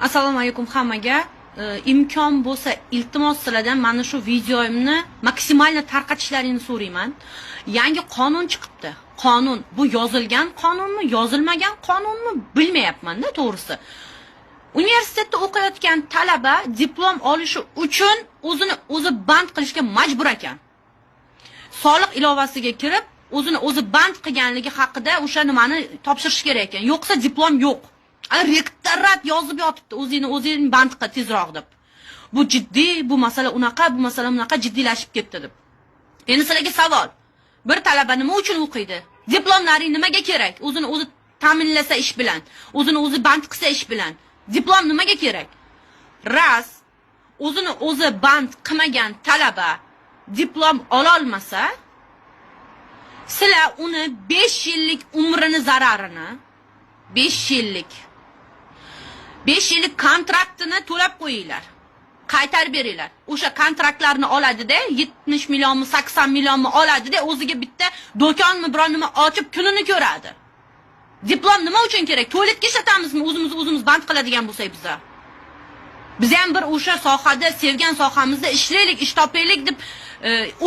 Assalomu alaykum hammaga. Imkon bo'lsa, iltimos sizlardan mana shu videomni maksimalni tarqatishlaringni so'rayman. Yangi qonun chiqibdi. Qonun bu yozilgan qonunmi, yozilmagan qonunmi bilmayapman-da to'g'risi. Universitetda o'qiyotgan talaba diplom olishi uchun o'zini o'zi band qilishga majbur ekan. Soliq ilovasiga kirib, o'zini o'zi band qilganligi haqida o'sha nimani topshirish kerak ekan. Yo'qsa diplom yo'q. Rektorat yozib yotibdi, o'zing band qil tezroq deb. Bu jiddiy, bu masala unaqa, bu masala unaqa jiddiylashib ketdi deb. Endi sizlarga savol. Bir talaba nima uchun o'qiydi? Diplomlaring nimaga kerak? O'zini o'zi ta'minlasa ish bilan, o'zini o'zi band qilsa ish bilan. Diplom nimaga kerak? Ras o'zini o'zi band qilmagan talaba diplom ola olmasa, sizlar uni 5 yillik umrini zararini 5 yillik kontraktini to'lab qo'yinglar. Qaytarib beringlar. O'sha kontraktlarni oladi-da, 70 millionmi, 80 millionmi oladi-da, o'ziga bitta do'konmi, biron nima ochib kunini ko'radi. Diplom nima uchun kerak? Tualetga ishlatamizmi, o'zimiz band qiladigan bo'lsak biza? Biz ham bir o'sha sohada, sevgan sohamizda ishlaylik, ish topaylik deb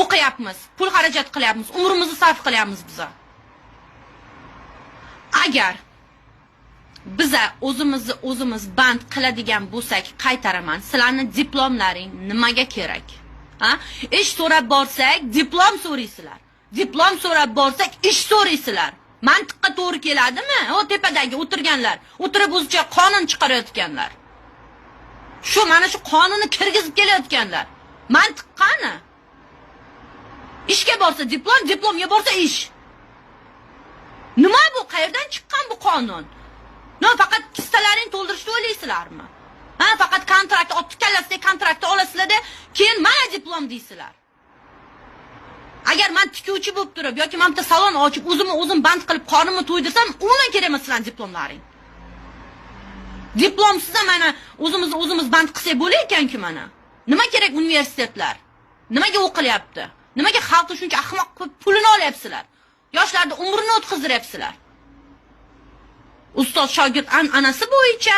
o'qiyapmiz, pul xarajat qilyapmiz, umrimizni sarf qilyapmiz biza. Agar biza o'zimiz band qiladigan bo'lsak, qaytaraman. Sizlarni diplomlaring nimaga kerak? Ha? Ish so'rab borsak, diplom so'raysizlar. Diplom so'rab borsak, ish so'raysizlar. Mantiqqa to'g'ri keladimi? O tepadagi o'tirganlar, o'tirib o'zicha qonun chiqarayotganlar. Mana shu qonunni kirgizib kelayotganlar. Mantiq qani? Ishga borsa diplom, diplomga borsa ish. Nima bu? Qayerdan chiqqan bu qonun? Faqat kistalaring to'ldirishni o'ylaysizlarmi? Faqat kontrakt, otib kallasida kontraktni olasizlar-da, keyin mana diplom deysizlar. Agar men tikuvchi bo'lib turib yoki men bitta salon ochib, o'zim band qilib qornimni to'ydirsam, umuman kerak emas sizlarning diplomlaring. Diplomsiz mana o'zimiz band qilsak bo'lar ekan-ku mana. Nima kerak universitetlar? Nimaga o'qilyapti? Nimaga xalqni shuncha ahmoq qilib pulini olyapsizlar? Yoshlarni umrini o'tkazdiryapsizlar. Ustoz shogird an'anasi bo'yicha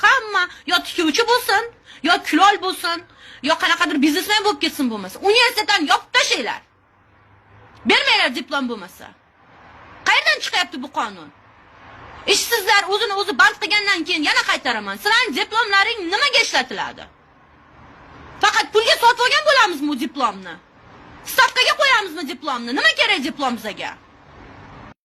hamma yo tikuvchi bo'lsin, yo kulol bo'lsin, yo qanaqadir biznesmen bo'lib ketsin bo'lmasa, universitetdan yopib tashlaylar. Bermaylar diplom bo'lmasa. Qayerdan chiqyapti bu qonun? Ishsizlar o'zini o'zi band qilgandan keyin yana qaytaraman. Sizlarning diplomlaring nimaga ishlatiladi? Faqat pulga sotib olgan bo'lamizmi bu diplomni? Stavkaga qo'yamizmi diplomni? Nima kerak diplom bizga?